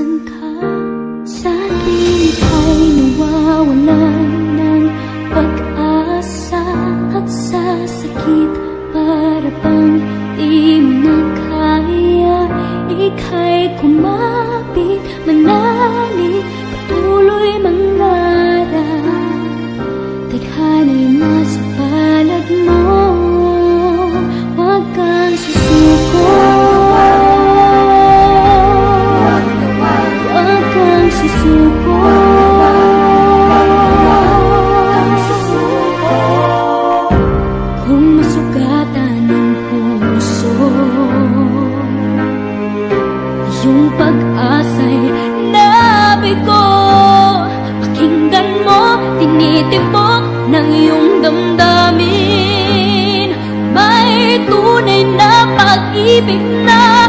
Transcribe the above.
nasan ka? Sa atin ika'y nawawalan ng pag-asa, at sa sakit para bang di mo na kaya. Ika'y kumapit, manalig, patuloy mangarap. Tadhana'y nasa palad mo, huwag kang susuko. Huwag kang susuko. Kung masugatan ang puso, yung pag-asa'y nabigo. Pakinggan mo, tinitibok ng iyong damdamin. May tunay na pag-ibig na